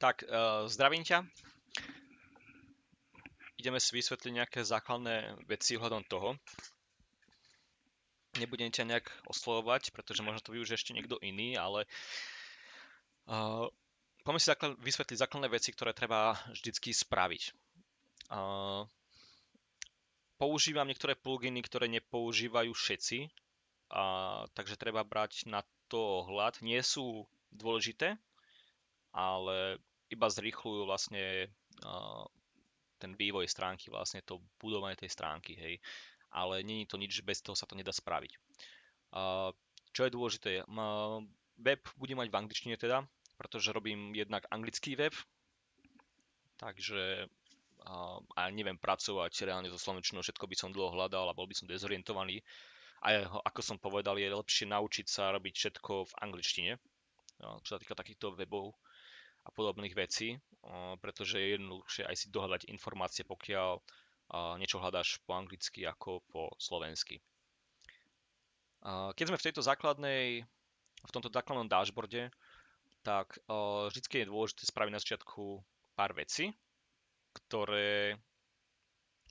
Tak, zdravím ťa. Ideme si vysvetliť nejaké základné veci ohľadom toho. Nebudem ťa nejak oslovovať, pretože možno to využije ešte niekto iný, ale poďme si vysvetliť základné veci, ktoré treba vždycky spraviť. Používam niektoré pluginy, ktoré nepoužívajú všetci, takže treba brať na to ohľad. Nie sú dôležité, ale iba zrýchľujú vlastne ten vývoj stránky, vlastne to budovanie tej stránky, hej. Ale nie je to nič, bez toho sa to nedá spraviť. Čo je dôležité, web budem mať v angličtine teda, pretože robím jednak anglický web, takže a neviem pracovať reálne so slovenčinou, všetko by som dlho hľadal a bol by som dezorientovaný. A ako som povedal, je lepšie naučiť sa robiť všetko v angličtine, čo sa týka takýchto webov a podobných vecí, pretože je jednoduchšie aj si dohľadať informácie, pokiaľ niečo hľadáš po anglicky ako po slovensky. Keď sme v tomto základnom dashboarde, tak vždy je dôležité spraviť na začiatku pár vecí, ktoré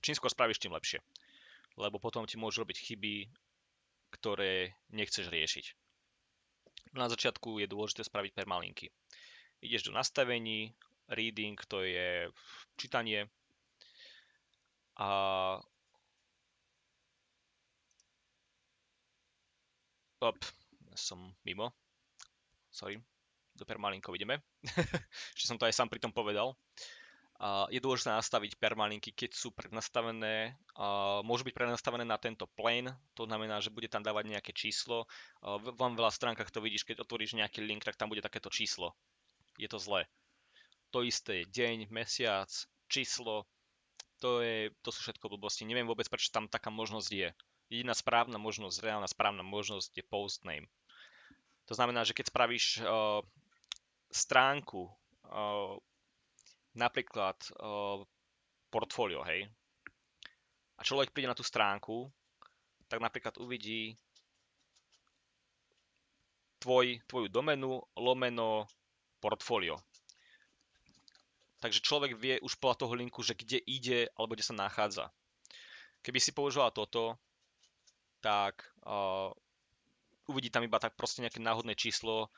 čím skôr spravíš, tým lepšie. Lebo potom ti môžu robiť chyby, ktoré nechceš riešiť. Na začiatku je dôležité spraviť permalinky. Ideš do nastavení, reading, to je čítanie, a som mimo, sorry, do permalinkov ideme, ešte som to aj sám pri tom povedal. Je dôležité nastaviť permalinky, keď sú prednastavené, môžu byť prednastavené na tento plane, to znamená, že bude tam dávať nejaké číslo. V veľa stránkach to vidíš, keď otvoríš nejaký link, tak tam bude takéto číslo. Je to zlé. To isté, deň, mesiac, číslo, to sú všetko blbosti. Neviem vôbec, prečo tam taká možnosť je. Jediná správna možnosť, reálna správna možnosť je postname. To znamená, že keď spravíš stránku, napríklad portfólio, hej, a človek príde na tú stránku, tak napríklad uvidí tvoju domenu lomeno portfólio. Takže človek vie už podľa toho linku, že kde ide alebo kde sa nachádza. Keby si používal toto, tak uvidí tam iba tak proste nejaké náhodné číslo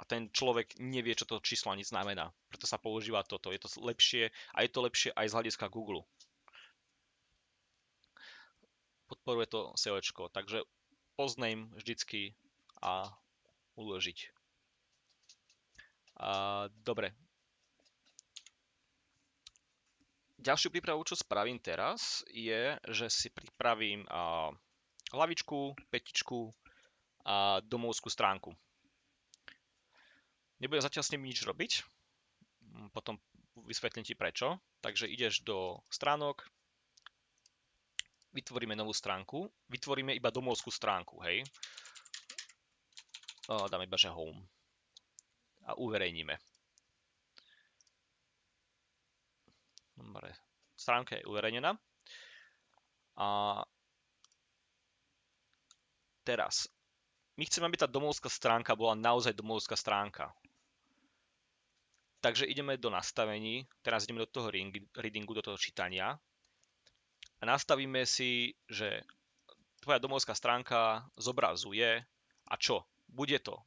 a ten človek nevie, čo to číslo ani znamená. Preto sa používa toto. Je to lepšie a je to lepšie aj z hľadiska Google. Podporuje to SEOčko, takže postname vždycky a uložiť. Dobre. Ďalšiu prípravu, čo spravím teraz, je, že si pripravím hlavičku, petičku a domovskú stránku. Nebudem zatiaľ s ním nič robiť, potom vysvetlím ti prečo. Takže ideš do stránok, vytvoríme novú stránku, vytvoríme iba domovskú stránku, hej. Dáme iba, že home a uverejníme. Dobre, stránka je uverejnená. A teraz, my chceme, aby tá domovská stránka bola naozaj domovská stránka. Takže ideme do nastavení, teraz ideme do toho readingu, do toho čítania a nastavíme si, že tvoja domovská stránka zobrazuje a čo? Bude to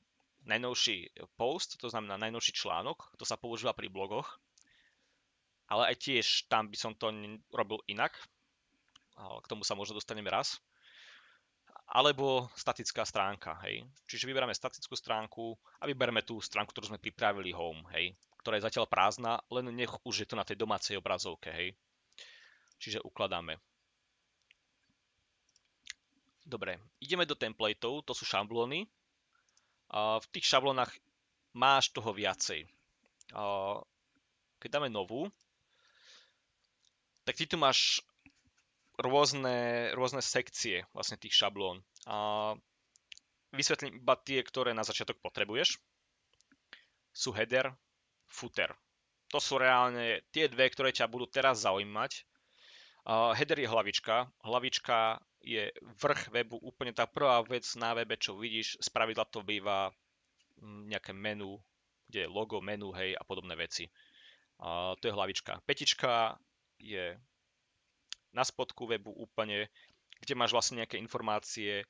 najnovší post, to znamená najnovší článok, to sa používa pri blogoch, ale aj tiež tam by som to robil inak, k tomu sa možno dostaneme raz, alebo statická stránka, hej. Čiže vyberáme statickú stránku a vybereme tú stránku, ktorú sme pripravili home, hej, ktorá je zatiaľ prázdna, len nech už je to na tej domácej obrazovke, hej. Čiže ukladáme. Dobre, ideme do templateov, to sú šablóny. V tých šablónach máš toho viacej. Keď dáme novú, tak ty tu máš rôzne sekcie vlastne tých šablón. Vysvetlím iba tie, ktoré na začiatok potrebuješ. Sú header, footer. To sú reálne tie dve, ktoré ťa budú teraz zaujímať. Header je hlavička. Hlavička je vrch webu, úplne tá prvá vec na webe, čo vidíš. Spravidla to býva nejaké menu, kde je logo, menu, hej, a podobné veci. To je hlavička. Petička je na spodku webu úplne, kde máš vlastne nejaké informácie,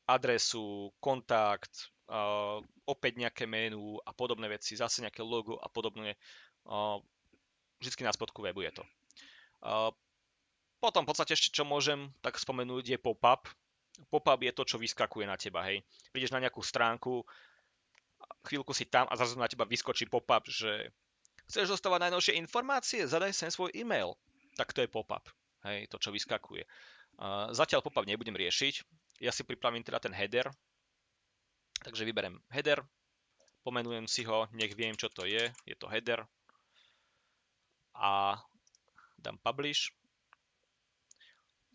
adresu, kontakt, opäť nejaké menu a podobné veci, zase nejaké logo a podobné. Vždycky na spodku webu je to. Potom v podstate ešte čo môžem tak spomenúť je pop-up. Pop-up je to, čo vyskakuje na teba, hej. Prídeš na nejakú stránku, chvíľku si tam a zrazu na teba vyskočí pop-up, že chceš dostávať najnovšie informácie? Zadaj sem svoj e-mail. Tak to je pop-up, hej, to čo vyskakuje. Zatiaľ pop-up nebudem riešiť. Ja si pripravím teda ten header. Takže vyberem header, pomenujem si ho, nech viem, čo to je. Je to header. A dám publish.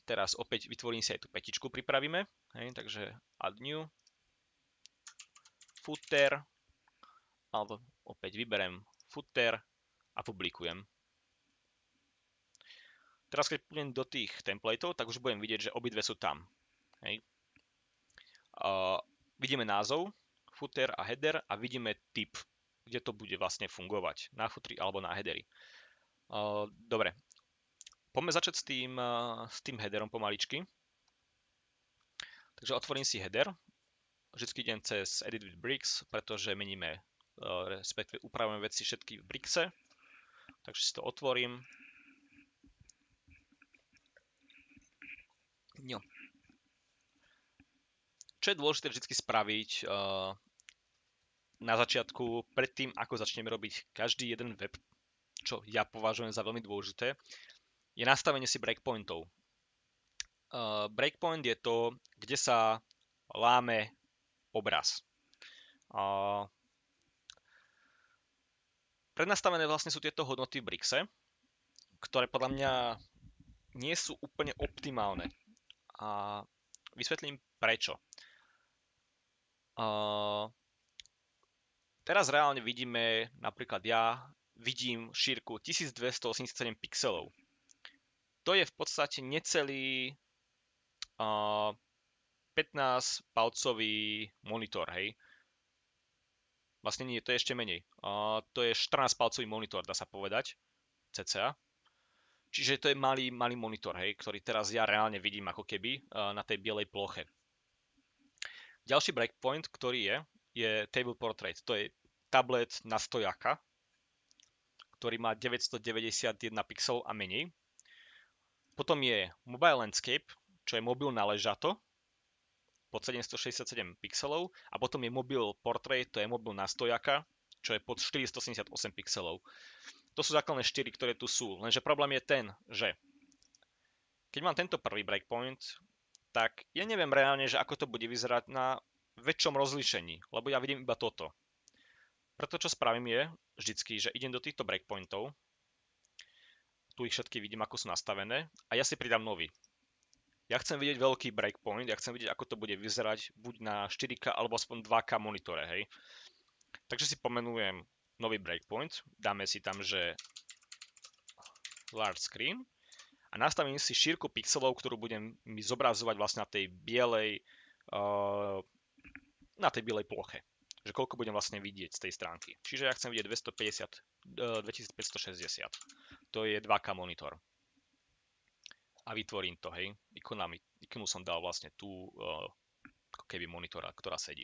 Teraz opäť vytvorím si aj tú petičku, pripravíme. Hej, takže add new. Footer. Alebo opäť vyberem footer a publikujem. Teraz keď pôjdem do tých templateov, tak už budem vidieť, že obidve sú tam. Hej. Vidíme názov, footer a header a vidíme typ, kde to bude vlastne fungovať. Na footeri alebo na headeri. Dobre. Poďme začať s tým headerom pomaličky. Takže otvorím si header. Vždycky idem cez Edit with Bricks, pretože meníme, respektíve upravujeme veci všetky v Brickse. Takže si to otvorím. No. Čo je dôležité vždy spraviť na začiatku, predtým ako začneme robiť každý jeden web, čo ja považujem za veľmi dôležité, je nastavenie si breakpointov. Breakpoint je to, kde sa láme obraz. Prednastavené vlastne sú tieto hodnoty v Brickse, ktoré podľa mňa nie sú úplne optimálne. A vysvetlím prečo. Teraz reálne vidíme, napríklad ja vidím šírku 1287 pixelov. To je v podstate necelý 15-palcový monitor, hej. Vlastne nie, to je ešte menej. To je 14-palcový monitor, dá sa povedať, cca. Čiže to je malý monitor, hej, ktorý teraz ja reálne vidím ako keby na tej bielej ploche. Ďalší breakpoint, ktorý je Table Portrait. To je tablet na stojaka, ktorý má 991 pixelov a menej. Potom je Mobile Landscape, čo je mobil na ležato, pod 767 pixelov. A potom je Mobile Portrait, to je mobil na stojaka, čo je pod 478 pixelov. To sú základné 4, ktoré tu sú. Lenže problém je ten, že keď mám tento prvý breakpoint, tak ja neviem reálne, že ako to bude vyzerať na väčšom rozlíšení, lebo ja vidím iba toto. Preto čo spravím je vždycky, že idem do týchto breakpointov, tu ich všetky vidím, ako sú nastavené, a ja si pridám nový. Ja chcem vidieť veľký breakpoint, ja chcem vidieť, ako to bude vyzerať buď na 4K alebo aspoň 2K monitore, hej. Takže si pomenujem nový breakpoint, dáme si tam, že large screen a nastavím si šírku pixelov, ktorú budem mi zobrazovať vlastne na tej bielej ploche. Že koľko budem vlastne vidieť z tej stránky. Čiže ja chcem vidieť 2560. To je 2K monitor. A vytvorím to, hej. Ikonu som dal vlastne tú ako keby monitora, ktorá sedí.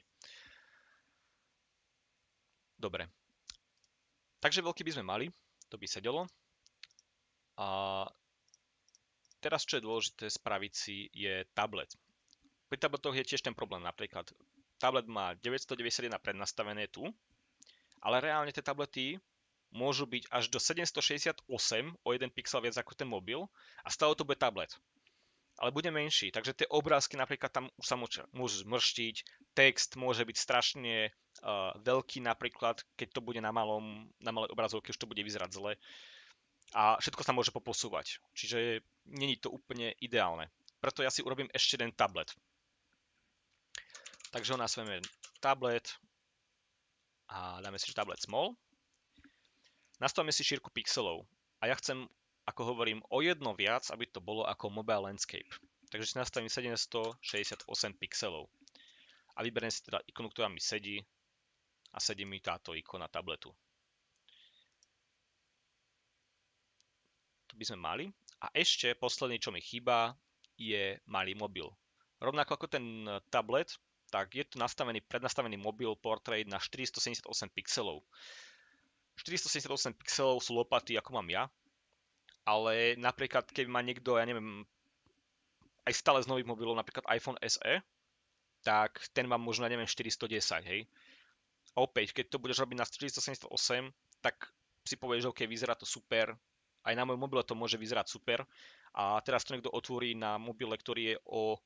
Dobre. Takže veľký by sme mali, to by sedelo. A teraz, čo je dôležité spraviť si, je tablet. Pri tabletoch je tiež ten problém. Napríklad tablet má 991 prednastavené tu, ale reálne tie tablety môžu byť až do 768 o 1 pixel viac ako ten mobil a stále to bude tablet. Ale bude menší, takže tie obrázky napríklad tam už sa môžu zmrštiť, text môže byť strašne veľký napríklad, keď to bude na malej obrazovke, už to bude vyzerať zle. A všetko sa môže poposúvať, čiže není to úplne ideálne. Preto ja si urobím ešte jeden tablet. Takže ho nazveme tablet a dáme si tablet small. Nastavíme si šírku pixelov a ja chcem, ako hovorím, o jedno viac, aby to bolo ako Mobile Landscape. Takže si nastavím 768 pixelov. A vyberiem si teda ikonu, ktorá mi sedí a a sedí mi táto ikona tabletu. To by sme mali. A ešte posledný, čo mi chýba, je malý mobil. Rovnako ako ten tablet, tak je tu prednastavený mobil portrait na 478 pixelov. 478 pixelov sú lopaty, ako mám ja, ale napríklad, keď má niekto, ja neviem, aj stále z nových mobilov, napríklad iPhone SE, tak ten mám možno, neviem, 410, hej. A opäť, keď to budeš robiť na 478, tak si povieš, že OK, vyzerá to super, aj na mojom mobile to môže vyzerať super. A teraz to niekto otvorí na mobile, ktorý je o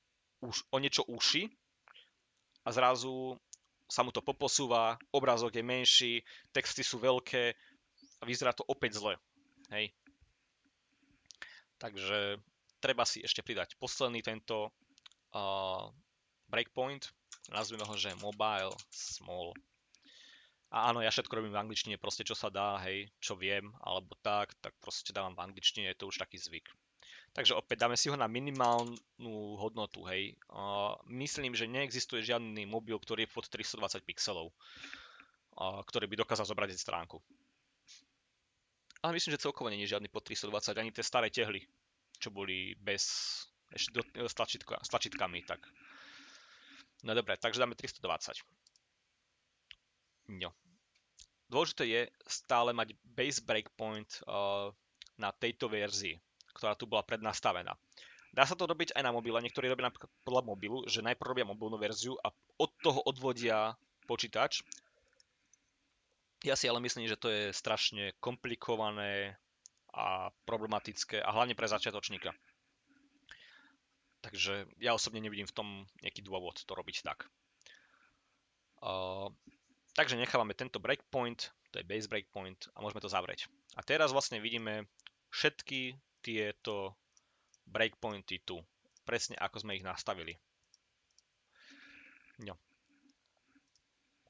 niečo uši a zrazu sa mu to poposúva, obrázok je menší, texty sú veľké a vyzerá to opäť zle. Hej. Takže treba si ešte pridať posledný tento breakpoint, nazvime ho, že mobile small. A áno, ja všetko robím v angličtine, proste čo sa dá, hej, čo viem, alebo tak proste dávam v angličtine, je to už taký zvyk. Takže opäť dáme si ho na minimálnu hodnotu, hej. Myslím, že neexistuje žiadny mobil, ktorý je pod 320 pixelov, ktorý by dokázal zobrať stránku. Ale myslím, že celkovo nie je žiadny pod 320, ani tie staré tehly, čo boli s tlačítkami, tak. No dobre, takže dáme 320. No. Dôležité je stále mať base breakpoint na tejto verzii, ktorá tu bola prednastavená. Dá sa to robiť aj na mobile, niektorí robia napríklad podľa mobilu, že najprv robia mobilnú verziu a od toho odvodia počítač. Ja si ale myslím, že to je strašne komplikované a problematické a hlavne pre začiatočníka. Takže ja osobne nevidím v tom nejaký dôvod to robiť tak. Takže nechávame tento breakpoint, to je base breakpoint a môžeme to zavrieť. A teraz vlastne vidíme všetky tieto breakpointy tu, presne ako sme ich nastavili. No.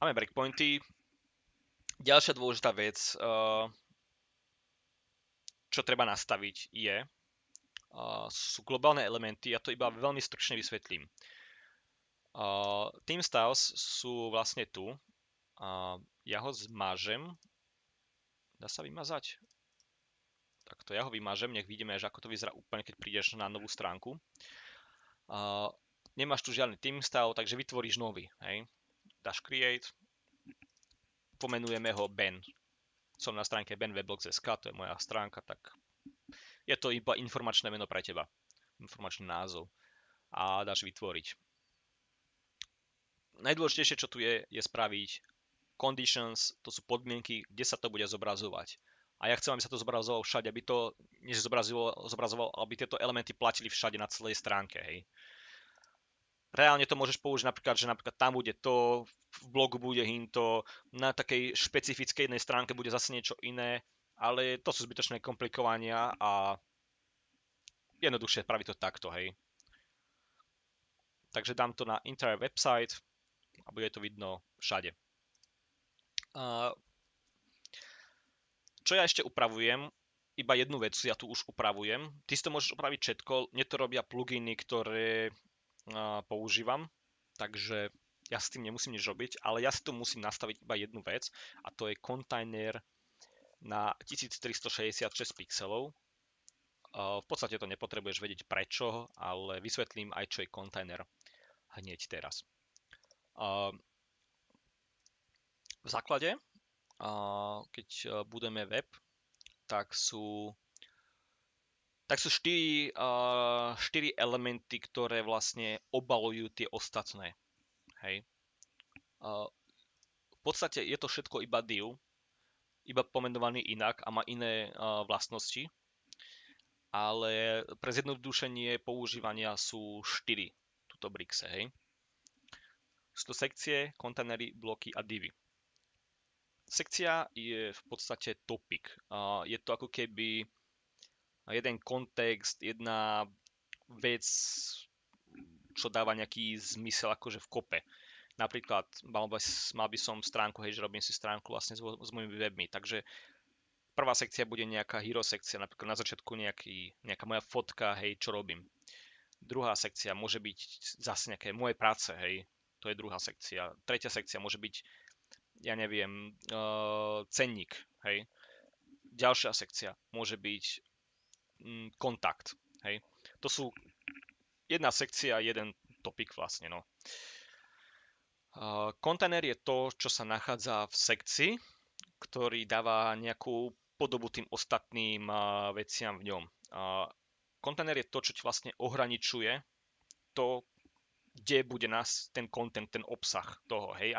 Máme breakpointy. Ďalšia dôležitá vec, čo treba nastaviť sú globálne elementy, ja to iba veľmi stručne vysvetlím. Team styles sú vlastne tu. Ja ho zmažem. Dá sa vymazať? Takto ja ho vymažem, nech vidíme, že ako to vyzerá úplne, keď prídeš na novú stránku. Nemáš tu žiadny team style, takže vytvoríš nový. Hej. Dáš create, pomenujeme ho Ben. Som na stránke benweblogs.sk, to je moja stránka, tak je to iba informačné meno pre teba. Informačný názov. A dáš vytvoriť. Najdôležitejšie, čo tu je spraviť conditions, to sú podmienky, kde sa to bude zobrazovať. A ja chcem, aby sa to zobrazovalo všade, aby to zobrazovalo, aby tieto elementy platili všade na celej stránke. Hej. Reálne to môžeš použiť napríklad, že napríklad tam bude to, v blogu bude hinto, na takej špecifickej jednej stránke bude zase niečo iné, ale to sú zbytočné komplikovania a jednoduchšie spraviť to takto, hej. Takže dám to na entire website a bude to vidno všade. Čo ja ešte upravujem, iba jednu vec ja tu už upravujem. Ty si to môžeš upraviť všetko, mne to robia pluginy, ktoré používam, takže ja s tým nemusím nič robiť, ale ja si tu musím nastaviť iba jednu vec a to je kontajner na 1366 pixelov. V podstate to nepotrebuješ vedieť prečo, ale vysvetlím aj, čo je kontajner hneď teraz. V základe, keď budeme web, tak sú 4 elementy, ktoré vlastne obalujú tie ostatné. Hej. V podstate je to všetko iba div, iba pomenovaný inak a má iné vlastnosti, ale pre zjednodušenie používania sú 4 tuto brixe, hej. Sú to sekcie, kontajnery, bloky a divy. Sekcia je v podstate topic. Je to ako keby jeden kontext, jedna vec, čo dáva nejaký zmysel akože v kope. Napríklad mal by som stránku, hej, že robím si stránku vlastne s mojimi webmi, takže prvá sekcia bude nejaká hero sekcia, napríklad na začiatku nejaká moja fotka, hej, čo robím. Druhá sekcia môže byť zase nejaké moje práce, hej, to je druhá sekcia. Tretia sekcia môže byť ja neviem, cenník, hej. Ďalšia sekcia môže byť kontakt, hej. To sú jedna sekcia, jeden topik vlastne, no. Kontajner je to, čo sa nachádza v sekcii, ktorý dáva nejakú podobu tým ostatným veciam v ňom. Kontajner je to, čo ti vlastne ohraničuje to, kde bude ten content, ten obsah toho, hej,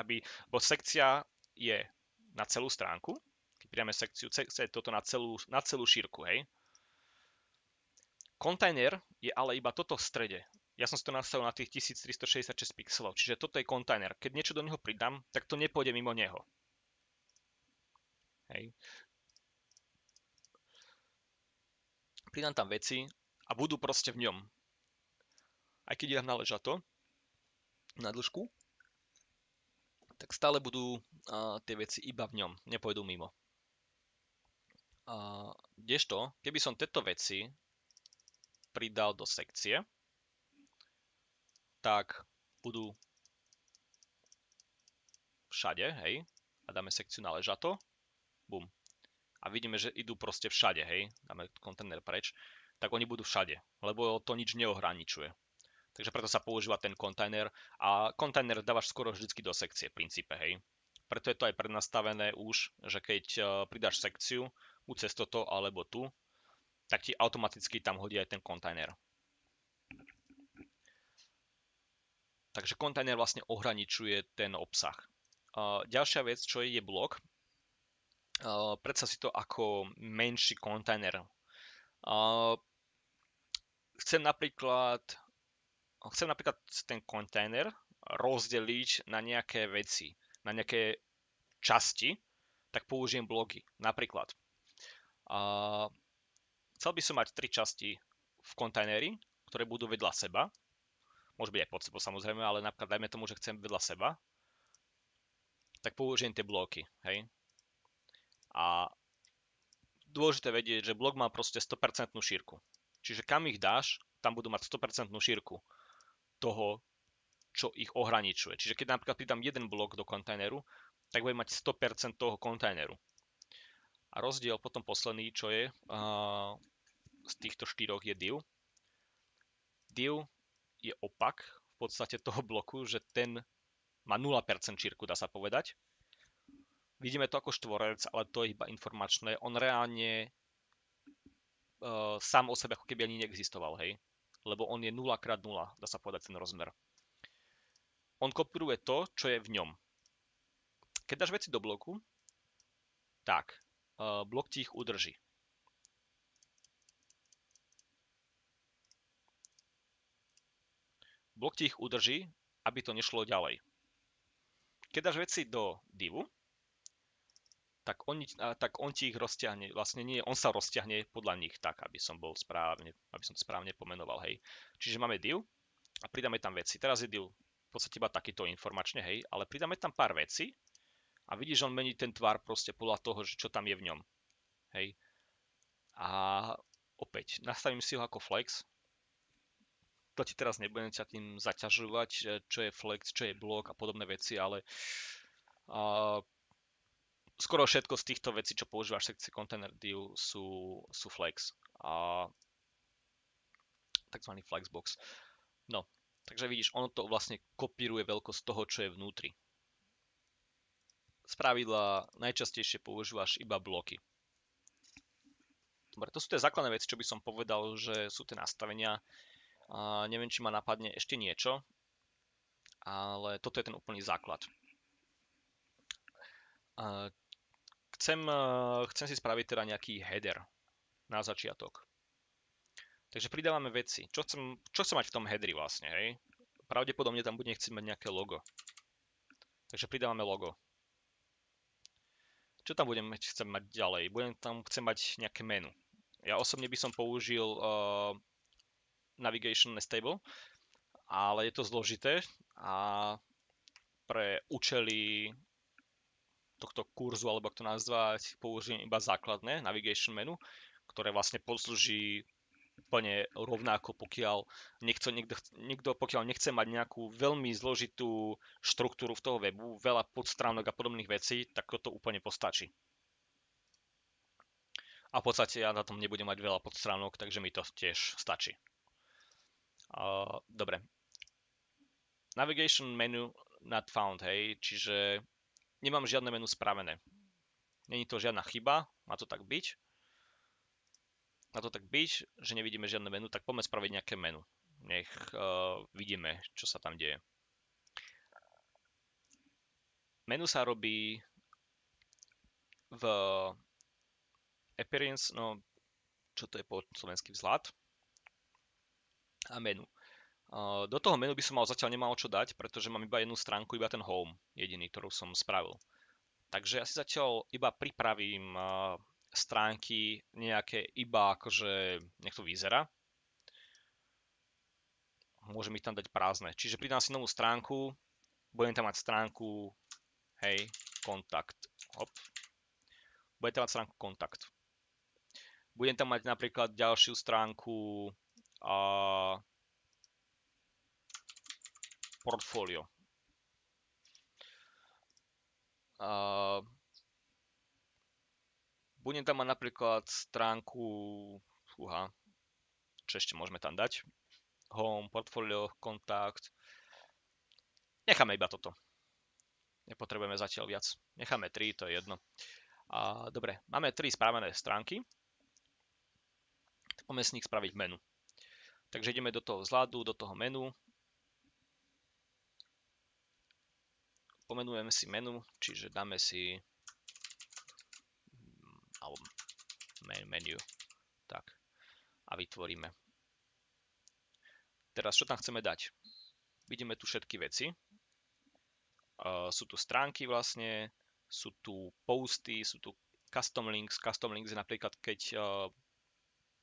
bo sekcia je na celú stránku, keď pridáme sekciu, sekcia je toto na celú šírku, hej. Kontajner je ale iba toto v strede. Ja som si to nastavil na tých 1366 pixelov, čiže toto je kontajner. Keď niečo do neho pridám, tak to nepôjde mimo neho. Hej. Pridám tam veci a budú proste v ňom. Aj keď dám na ležato, na dĺžku, tak stále budú tie veci iba v ňom, nepôjdu mimo. Kdežto, keby som tieto veci pridal do sekcie, tak budú všade, hej, a dáme sekciu na ležato, bum. A vidíme, že idú proste všade, hej, dáme kontajner preč, tak oni budú všade, lebo to nič neohraničuje. Takže preto sa používa ten kontajner a kontajner dávaš skoro vždycky do sekcie v princípe, hej. Preto je to aj prednastavené už, že keď pridáš sekciu, buď cez toto alebo tu, tak ti automaticky tam hodí aj ten kontajner. Takže kontajner vlastne ohraničuje ten obsah. Ďalšia vec, čo je blok. Predstav si to ako menší kontajner. Chcem napríklad ten kontajner rozdeliť na nejaké veci, na nejaké časti, tak použijem bloky. Napríklad, chcel by som mať 3 časti v kontajneri, ktoré budú vedľa seba. Môže byť aj pod sebou samozrejme, ale napríklad dajme tomu, že chcem vedľa seba, tak použijem tie bloky, hej. A dôležité vedieť, že blok má proste 100% šírku. Čiže kam ich dáš, tam budú mať 100% šírku toho, čo ich ohraničuje. Čiže keď napríklad pridám jeden blok do kontajneru, tak bude mať 100% toho kontajneru. A rozdiel potom posledný, čo je z týchto štyroch, je div. Div je opak v podstate toho bloku, že ten má 0% šírku, dá sa povedať. Vidíme to ako štvorec, ale to je iba informačné. On reálne sám o sebe ako keby ani neexistoval, hej. Lebo on je 0x0, dá sa povedať ten rozmer. On kopíruje to, čo je v ňom. Keď dáš veci do bloku, tak blok ti ich udrží. Blok ti ich udrží, aby to nešlo ďalej. Keď dáš veci do divu, tak on ti ich rozťahne, vlastne nie, on sa rozťahne podľa nich tak, aby som to správne pomenoval, hej. Čiže máme div a pridáme tam veci. Teraz je div v podstate iba takýto informačne, hej, ale pridáme tam pár vecí a vidíš, že on mení ten tvar proste podľa toho, čo tam je v ňom, hej. A opäť, nastavím si ho ako flex. To ti teraz nebudem ťa tým zaťažovať, čo je flex, čo je blok a podobné veci, ale skoro všetko z týchto vecí, čo používaš v sekcii container div, sú flex. Takzvaný flexbox. No, takže vidíš, ono to vlastne kopíruje veľkosť toho, čo je vnútri. Spravidla najčastejšie používaš iba bloky. Dobre, to sú tie základné veci, čo by som povedal, že sú tie nastavenia. Neviem, či ma napadne ešte niečo, ale toto je ten úplný základ. Chcem si spraviť teda nejaký header na začiatok. Takže pridávame veci. Čo chcem mať v tom headeri vlastne, hej? Pravdepodobne tam budem chcieť mať nejaké logo. Takže pridávame logo. Čo tam chcem mať ďalej? Chcem mať nejaké menu. Ja osobne by som použil Navigation Stable, ale je to zložité a pre účely tohto kurzu, alebo ako to nazvať, použijem iba základné navigation menu, ktoré vlastne poslúži úplne rovnako, pokiaľ niekto pokiaľ nechce mať nejakú veľmi zložitú štruktúru v toho webu, veľa podstránok a podobných vecí, tak to úplne postačí. A v podstate ja na tom nebudem mať veľa podstránok, takže mi to tiež stačí. Dobre. Navigation menu not found, hej, čiže nemám žiadne menu spravené. Není to žiadna chyba, má to tak byť. Má to tak byť, že nevidíme žiadne menu, tak poďme spraviť nejaké menu. Nech vidíme, čo sa tam deje. Menu sa robí v Appearance, no čo to je po slovensky vzhľad a menu. Do toho menu by som mal zatiaľ nemal čo dať, pretože mám iba jednu stránku, iba ten home, jediný, ktorú som spravil. Takže ja si zatiaľ iba pripravím stránky nejaké iba akože nech to vyzerá. Môžem ich tam dať prázdne. Čiže pridám si novú stránku, budem tam mať stránku, hej, kontakt, hop. Budem tam mať stránku kontakt. Budem tam mať napríklad ďalšiu stránku portfólio. Budem tam mať napríklad stránku, čo ešte môžeme tam dať? Home, portfólio, kontakt. Necháme iba toto. Nepotrebujeme zatiaľ viac. Necháme 3, to je jedno. Dobre, máme 3 spravené stránky. Poďme z nich spraviť menu. Takže ideme do toho vzhľadu, do toho menu. Pomenujeme si menu, čiže dáme si menu. Tak. A vytvoríme. Teraz čo tam chceme dať? Vidíme tu všetky veci. Sú tu stránky vlastne, sú tu posty, sú tu custom links. Custom links je napríklad, keď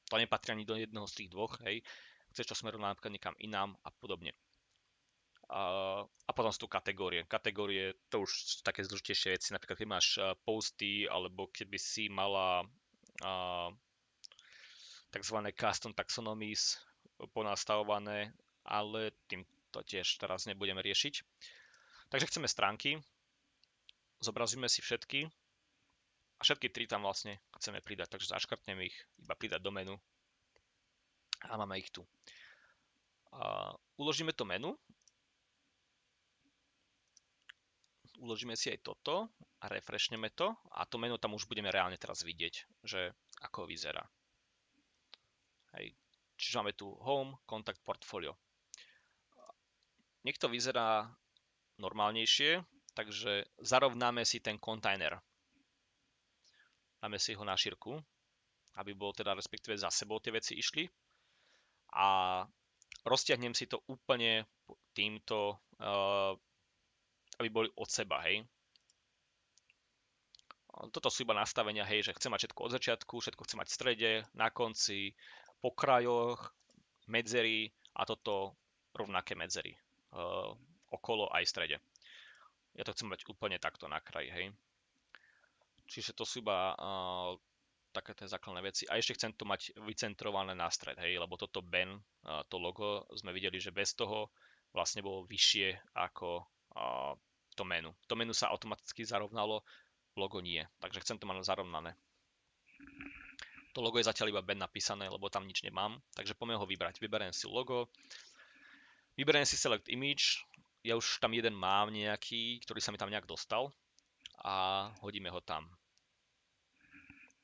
to nepatrí ani do jedného z tých dvoch, hej. Chceš to smerovať napríklad niekam inám a podobne. A potom sú tu kategórie. Kategórie, to už sú také zložitejšie veci, napríklad keď máš posty, alebo keby si mala takzvané custom taxonomies ponastavované, ale tým to tiež teraz nebudeme riešiť. Takže chceme stránky, zobrazíme si všetky a všetky 3 tam vlastne chceme pridať, takže zaškrtnem ich, iba pridať do menu a máme ich tu. Uložíme to menu, uložíme si aj toto a refreshneme to a to menu tam už budeme reálne teraz vidieť, že ako vyzerá. Hej. Čiže máme tu Home, Contact, Portfolio. Nech to vyzerá normálnejšie, takže zarovnáme si ten kontajner. Dáme si ho na šírku, aby bol teda respektíve za sebou tie veci išli. A roztiahnem si to úplne týmto, aby boli od seba, hej. Toto sú iba nastavenia, hej, že chcem mať všetko od začiatku, všetko chcem mať v strede, na konci, po krajoch, medzery a toto rovnaké medzery. Okolo aj v strede. Ja to chcem mať úplne takto na kraji, hej. Čiže to sú iba také tie základné veci. A ešte chcem to mať vycentrované na stred, hej, lebo toto Ben, to logo, sme videli, že bez toho vlastne bolo vyššie ako to menu. To menu sa automaticky zarovnalo, logo nie. Takže chcem to mať zarovnané. To logo je zatiaľ iba Ben napísané, lebo tam nič nemám. Takže poďme ho vybrať. Vyberiem si logo. Vyberiem si Select Image. Ja už tam jeden mám nejaký, ktorý sa mi tam nejak dostal. A hodíme ho tam.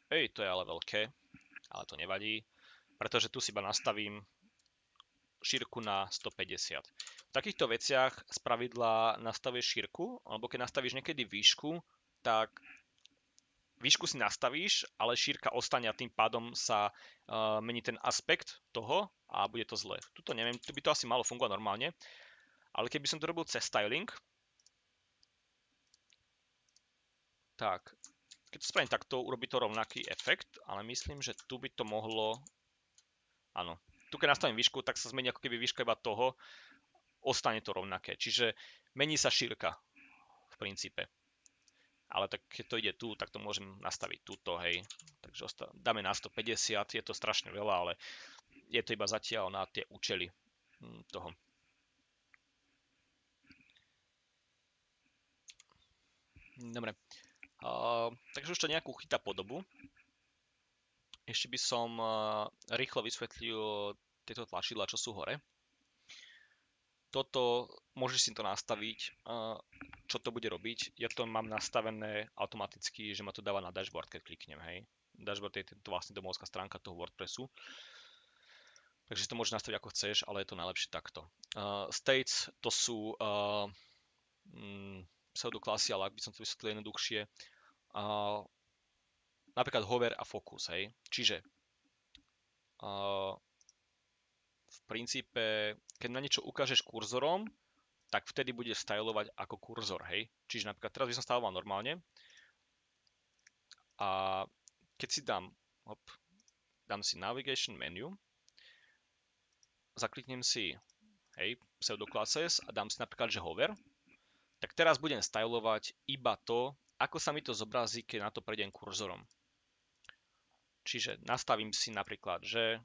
To je ale veľké, ale to nevadí, pretože tu si iba nastavím šírku na 150. V takýchto veciach spravidla nastavíš šírku, alebo keď nastavíš niekedy výšku, tak výšku si nastavíš, ale šírka ostane a tým pádom sa mení ten aspekt toho a bude to zle. Tuto neviem, tu by to asi malo fungovať normálne, ale keby som to robil cez styling, tak keď to spravím takto, urobí to rovnaký efekt, ale myslím, že tu by to mohlo... Áno. Tu keď nastavím výšku, tak sa zmení ako keby výška iba toho, ostane to rovnaké. Čiže mení sa šírka v princípe. Ale tak keď to ide tu, tak to môžem nastaviť túto, hej. Takže dáme na 150, je to strašne veľa, ale je to iba zatiaľ na tie účely toho. Dobre. Takže už to nejakú chytá podobu. Ešte by som rýchlo vysvetlil tieto tlačidlá, čo sú hore. Toto, môžeš si to nastaviť, čo to bude robiť. Ja to mám nastavené automaticky, že ma to dáva na dashboard, keď kliknem, hej. Dashboard je to vlastne domovská stránka toho WordPressu. Takže si to môžeš nastaviť ako chceš, ale je to najlepšie takto. States to sú pseudoklasy, ale ak by som to vysvetlil jednoduchšie, napríklad hover a focus, hej. Čiže v princípe, keď na niečo ukážeš kurzorom, tak vtedy bude stylovať ako kurzor, hej. Čiže napríklad teraz by som styloval normálne a keď si dám si navigation menu, zakliknem si, hej, pseudoclasses a dám si napríklad, že hover, tak teraz budem stylovať iba to, ako sa mi to zobrazí, keď na to prejdem kurzorom. Čiže nastavím si napríklad, že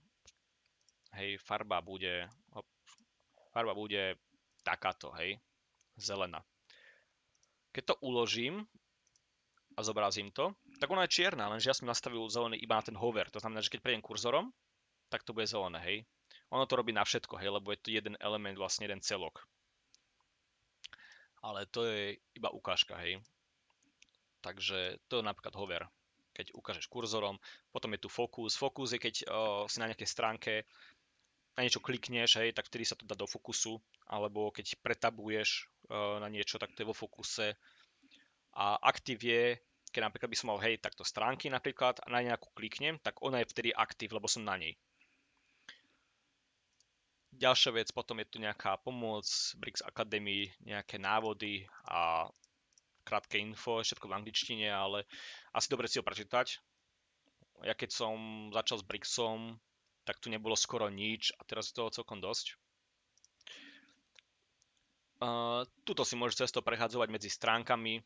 hej, farba bude takáto, hej, zelená. Keď to uložím a zobrazím to, tak ona je čierna, lenže ja som nastavil zelený iba na ten hover. To znamená, že keď prejdem kurzorom, tak to bude zelené, hej. Ono to robí na všetko, hej, lebo je to jeden element, vlastne jeden celok. Ale to je iba ukážka, hej. Takže to je napríklad hover, keď ukážeš kurzorom. Potom je tu focus. Focus je, keď si na nejakej stránke na niečo klikneš, hej, tak vtedy sa to dá do fokusu. Alebo keď pretabuješ na niečo, tak to je vo fokuse. A aktív je, keď napríklad by som mal, hej, takto stránky napríklad a na nejakú kliknem, tak ona je vtedy aktív, lebo som na nej. Ďalšia vec, potom je tu nejaká pomoc, Brix Academy, nejaké návody a krátke info, všetko v angličtine, ale asi dobre si ho prečítať. Ja keď som začal s Brixom, tak tu nebolo skoro nič a teraz je toho celkom dosť. Tuto si môžeš cesto prechádzovať medzi stránkami,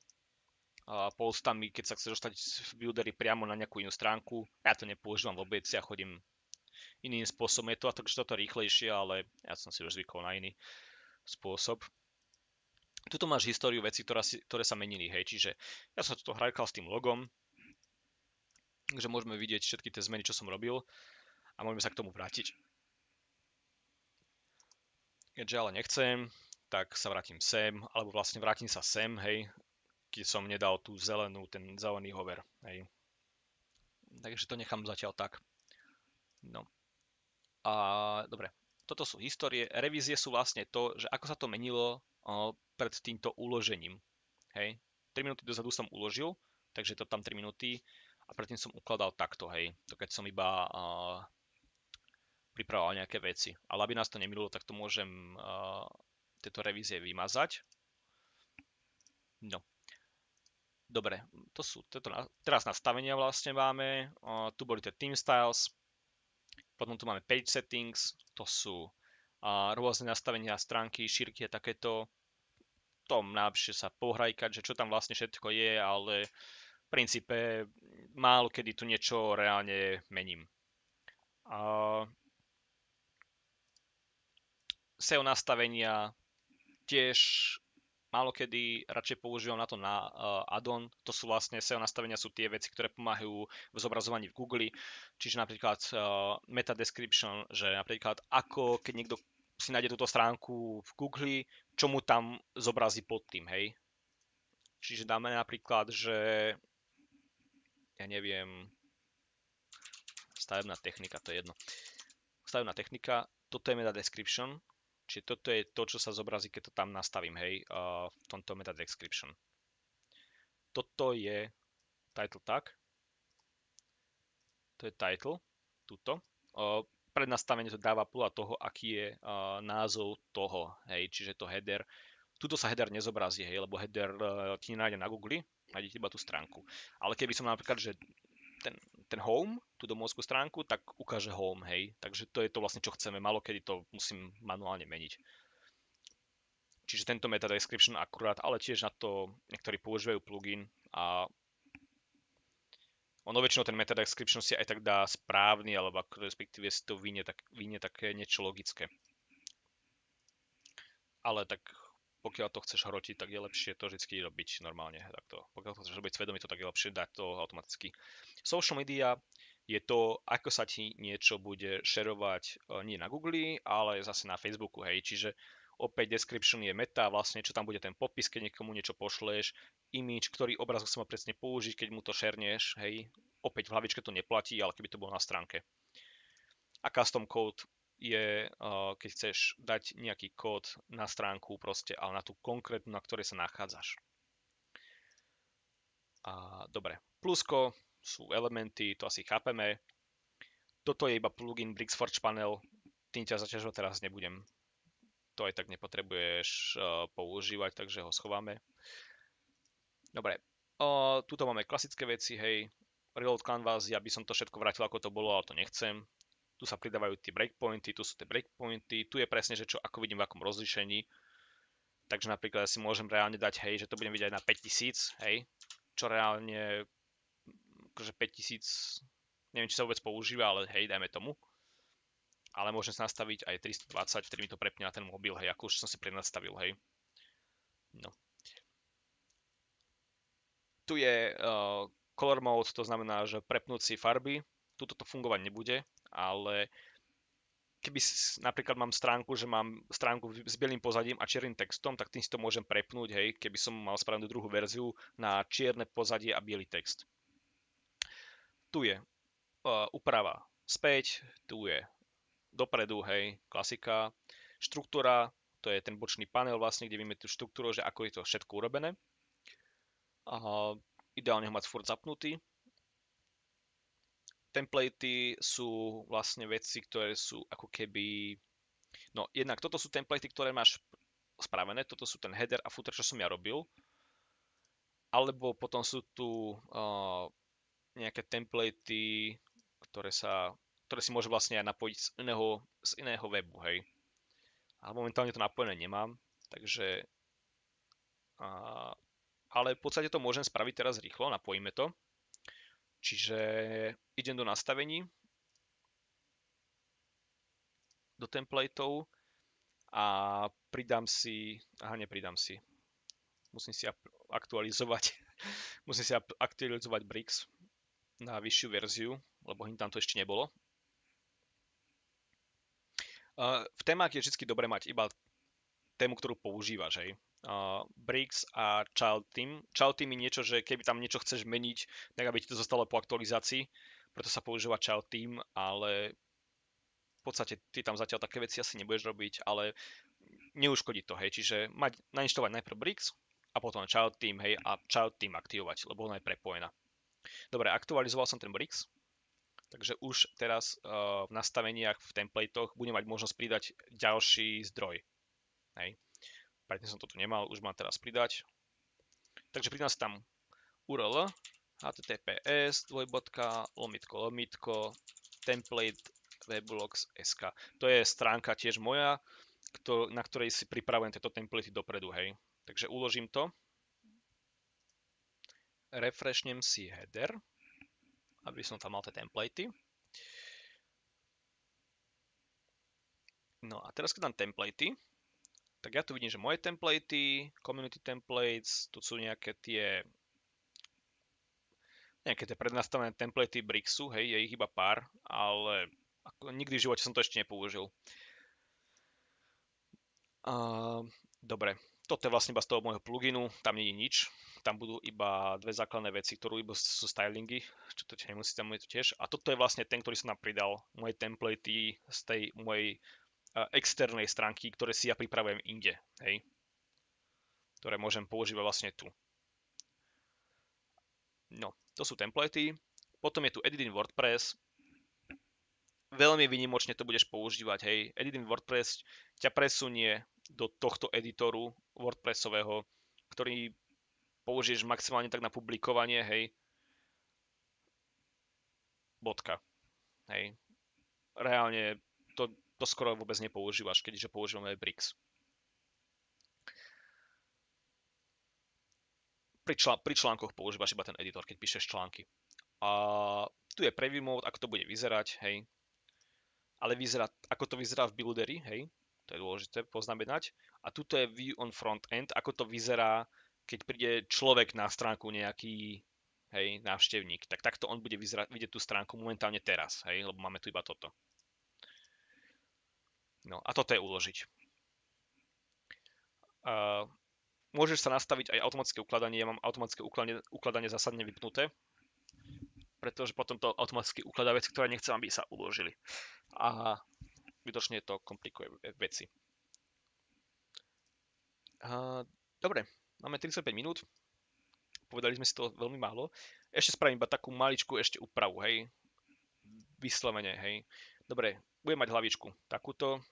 postami, keď sa chceš dostať v builderi priamo na nejakú inú stránku. Ja to nepoužívam vôbec, ja chodím iným spôsobom. Je to takže toto rýchlejšie, ale ja som si už zvykol na iný spôsob. Tuto máš históriu vecí, ktoré sa menili, hej, čiže ja som to hrajkal s tým logom, takže môžeme vidieť všetky tie zmeny, čo som robil a môžeme sa k tomu vrátiť. Keďže ale nechcem, tak sa vrátim sem, alebo vlastne vrátim sa sem, hej, keď som nedal tú ten zelený hover, hej. Takže to nechám zatiaľ tak. No. A dobre, toto sú histórie. Revízie sú vlastne to, že ako sa to menilo pred týmto uložením. Hej. 3 minúty dozadu som uložil, takže to tam 3 minúty a predtým som ukladal takto, hej. To keď som iba pripravoval nejaké veci. Ale aby nás to neminulo, tak to môžem tieto revízie vymazať. No. Dobre, teraz nastavenia vlastne máme. Tu boli tie Team Styles. Potom tu máme Page Settings. To sú rôzne nastavenia stránky, šírky a takéto. To najlepšie sa pohrajkať, že čo tam vlastne všetko je, ale v princípe málo kedy tu niečo reálne mením. SEO nastavenia tiež málo kedy radšej používam na to na add-on. To sú vlastne SEO nastavenia sú tie veci, ktoré pomáhajú v zobrazovaní v Google. Čiže napríklad meta description, že napríklad ako keď niekto si nájde túto stránku v Google, čo mu tam zobrazí pod tým, hej. Čiže dáme napríklad, že ja neviem, stavebná technika, to je jedno. Stavebná technika, toto je meta description, čiže toto je to, čo sa zobrazí, keď to tam nastavím, hej, v tomto meta description. Toto je title tag. To je title, tuto. Pred nastavenie to dáva podľa toho, aký je názov toho, hej, čiže to header. Tuto sa header nezobrazí, hej, lebo header ti nenájde na Google, nájde iba tú stránku. Ale keby som napríklad, že ten home, tú domovskú stránku, tak ukáže home, hej. Takže to je to vlastne, čo chceme. Malo kedy to musím manuálne meniť. Čiže tento meta description akurát, ale tiež na to niektorí používajú plugin a Ono väčšinou ten meta description si aj tak dá správny, alebo respektíve si to vynie také niečo logické. Ale tak pokiaľ to chceš hrotiť, tak je lepšie to vždy robiť normálne. Takto. Pokiaľ to chceš robiť svedomito, tak je lepšie dať to automaticky. Social media je to, ako sa ti niečo bude šerovať nie na Google, ale zase na Facebooku, hej. Čiže opäť description je meta, vlastne čo tam bude ten popis, keď niekomu niečo pošleš, image, ktorý obrazok sa má presne použiť, keď mu to šerneš, hej. Opäť v hlavičke to neplatí, ale keby to bolo na stránke. A custom code je, keď chceš dať nejaký kód na stránku proste, ale na tú konkrétnu, na ktorej sa nachádzaš. Dobre, plusko sú elementy, to asi chápeme. Toto je iba plugin Brixforge Panel, tým ťa zaťažovať teraz nebudem. To aj tak nepotrebuješ používať, takže ho schováme. Dobre, tuto máme klasické veci, hej, Reload Canvas, ja by som to všetko vrátil ako to bolo, ale to nechcem. Tu sa pridávajú tie breakpointy, tu sú tie breakpointy, tu je presne, že čo ako vidím v akom rozlíšení. Takže napríklad ja si môžem reálne dať, hej, že to budem vidieť aj na 5000, hej, čo reálne akože 5000, neviem, či sa vôbec používa, ale hej, dajme tomu. Ale môžem sa nastaviť aj 320, vtedy mi to prepne na ten mobil, hej, ako už som si prednastavil, hej. No. Tu je color mode, to znamená, že prepnúť si farby. Tuto to fungovať nebude, ale keby napríklad mám stránku, že mám stránku s bielým pozadím a čiernym textom, tak tým si to môžem prepnúť, hej, keby som mal spravenú druhú verziu na čierne pozadie a biely text. Tu je úprava späť, tu je dopredu, hej, klasika, štruktúra, to je ten bočný panel vlastne, kde vieme tú štruktúru, že ako je to všetko urobené. Ideálne ho mať furt zapnutý. Templatey sú vlastne veci, ktoré sú ako keby... No, jednak toto sú templatey, ktoré máš spravené, toto sú ten header a footer, čo som ja robil. Alebo potom sú tu nejaké templatey, ktoré si môže vlastne aj napojiť z iného webu, hej. Ale momentálne to napojené nemám, takže... ale v podstate to môžem spraviť teraz rýchlo, napojíme to. Čiže idem do nastavení, do templateov a nepridám si, musím si aktualizovať, musím si aktualizovať Brix na vyššiu verziu, lebo tam to ešte nebolo. V témach je vždy dobre mať iba tému, ktorú používaš, hej. Brix a Child Theme. Child Theme je niečo, že keby tam niečo chceš meniť, tak aby ti to zostalo po aktualizácii, preto sa používa Child Theme, ale v podstate ty tam zatiaľ také veci asi nebudeš robiť, ale neuškodí to, hej. Čiže nainštalovať najprv Brix a potom Child Theme, hej, a Child Theme aktivovať, lebo ona je prepojená. Dobre, aktualizoval som ten Brix, takže už teraz v nastaveniach, v templatech budem mať možnosť pridať ďalší zdroj. Hej. Predtým som to tu nemal, už mám teraz pridať. Takže pridám si tam URL https template weblogs.sk. To je stránka tiež moja, na ktorej si pripravujem tieto templatey dopredu, hej. Takže uložím to. Refreshnem si header, aby som tam mal tie templatey. No a teraz keď dám templatey, tak ja tu vidím, že moje templatey, community templates, tu sú nejaké tie prednastavené templatey Brixu, hej, je ich iba pár, ale nikdy v živote som to ešte nepoužil. Dobre, toto je vlastne iba z toho môjho pluginu, tam nie je nič, tam budú iba dve základné veci, ktorú iba sú stylingy, čo to nemusí tam to tiež. A toto je vlastne ten, ktorý som nám pridal, moje templatey z tej mojej externej stránky, ktoré si ja pripravujem inde, hej, ktoré môžem používať vlastne tu. No, to sú templatey. Potom je tu Edit in WordPress. Veľmi výnimočne to budeš používať, hej. Edit in WordPress ťa presunie do tohto editoru WordPressového, ktorý použiješ maximálne tak na publikovanie, hej. Bodka. Hej. Reálne to skoro vôbec nepoužívaš, keďže používame Brix. Pri článkoch používaš iba ten editor, keď píšeš články. A tu je preview mode, ako to bude vyzerať, hej. Ale vyzerá, ako to vyzerá v builderi, hej. To je dôležité poznamenať. A tuto je view on front end, ako to vyzerá, keď príde človek na stránku nejaký, hej, návštevník. Tak takto on bude vyzerať, vidieť tú stránku momentálne teraz, hej, lebo máme tu iba toto. No a toto je uložiť. Uh, môžeš sa nastaviť aj automatické ukladanie. Ja mám automatické ukladanie zásadne vypnuté, pretože potom to automaticky ukladá veci, ktoré nechcem, aby sa uložili. A zbytočne to komplikuje veci. Dobre, máme 35 minút. Povedali sme si to veľmi málo. Ešte spravím iba takú maličku ešte úpravu, hej. Vyslovene, hej. Dobre, budem mať hlavičku takúto.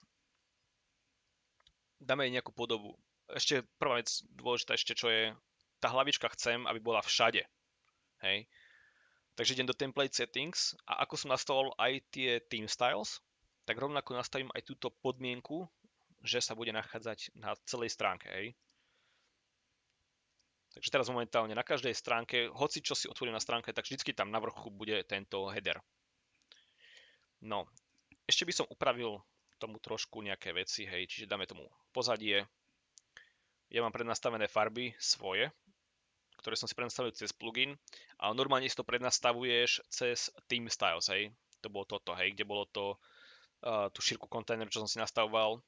Dáme jej nejakú podobu. Ešte prvá vec dôležitá ešte, čo je, tá hlavička chcem, aby bola všade. Hej. Takže idem do template settings a ako som nastavil aj tie theme styles, tak rovnako nastavím aj túto podmienku, že sa bude nachádzať na celej stránke. Hej. Takže teraz momentálne na každej stránke, hoci čo si otvorím na stránke, tak vždycky tam na vrchu bude tento header. No, ešte by som upravil tomu trošku nejaké veci, hej, čiže dáme tomu pozadie. Ja mám prednastavené farby svoje, ktoré som si prednastavil cez plugin, ale normálne si to prednastavuješ cez Theme Styles, hej. To bolo toto, hej, kde bolo to tú šírku kontajneru, čo som si nastavoval.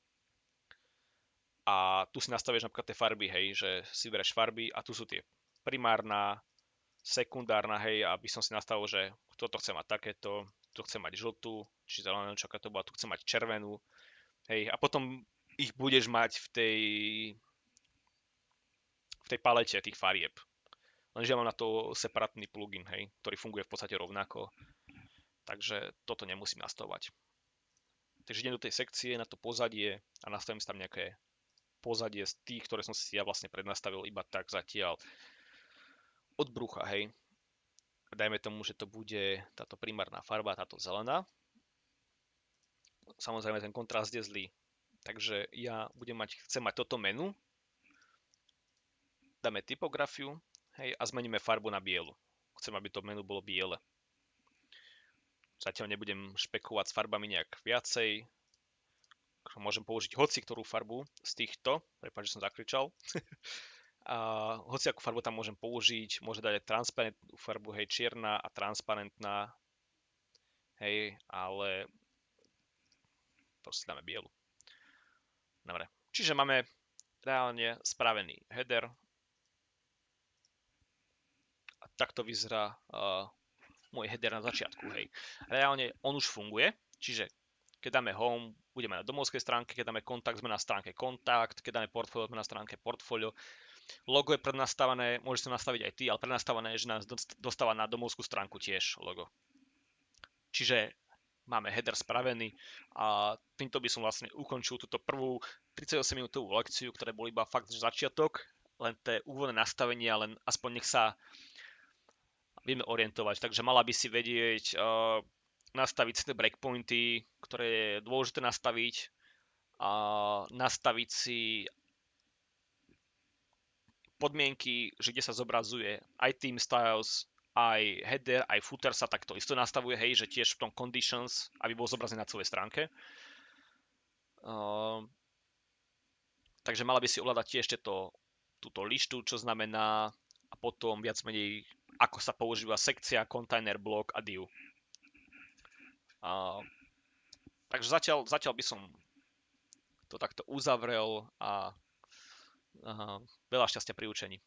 A tu si nastavíš napríklad tie farby, hej, že si bereš farby a tu sú tie primárna, sekundárna, hej, aby som si nastavil, že toto chce mať takéto, tu chce mať žltú, či zelenú, čo to bola, tu chce mať červenú, hej, a potom ich budeš mať v tej palete tých farieb. Lenže ja mám na to separátny plugin, hej, ktorý funguje v podstate rovnako. Takže toto nemusím nastavovať. Takže idem do tej sekcie, na to pozadie a nastavím si tam nejaké pozadie z tých, ktoré som si ja vlastne prednastavil iba tak zatiaľ od brucha, hej. Dajme tomu, že to bude táto primárna farba, táto zelená. Samozrejme ten kontrast je zlý. Takže ja chcem mať toto menu, dáme typografiu, hej, a zmeníme farbu na bielu. Chcem, aby to menu bolo biele. Zatiaľ nebudem špekulovať s farbami nejak viacej. Môžem použiť hoci ktorú farbu z týchto. Prepáč, že som zakričal. A hoci akú farbu tam môžem použiť. Môžem dať aj transparentnú farbu, hej, čierna a transparentná. Hej, ale proste dáme bielu. Dobre. Čiže máme reálne spravený header. A takto vyzerá môj header na začiatku, hej. Reálne on už funguje, čiže keď dáme home, budeme na domovskej stránke, keď dáme kontakt, sme na stránke kontakt, keď dáme portfólio, sme na stránke portfólio. Logo je prednastavené, môžeš sa nastaviť aj ty, ale prednastavené je, že nás dostáva na domovskú stránku tiež logo. Čiže máme header spravený a týmto by som vlastne ukončil túto prvú 38-minútovú lekciu, ktorá bol iba fakt začiatok, len tie úvodné nastavenia, len aspoň nech sa vieme orientovať. Takže mala by si vedieť nastaviť si tie breakpointy, ktoré je dôležité nastaviť, a nastaviť si podmienky, že kde sa zobrazuje aj theme styles, aj header, aj footer sa takto isto nastavuje, hej, že tiež v tom conditions, aby bol zobrazený na celej stránke. Takže mala by si ovládať tiež túto lištu, čo znamená, a potom viac menej ako sa používa sekcia, container, block a div. Takže zatiaľ by som to takto uzavrel a veľa šťastia pri učení.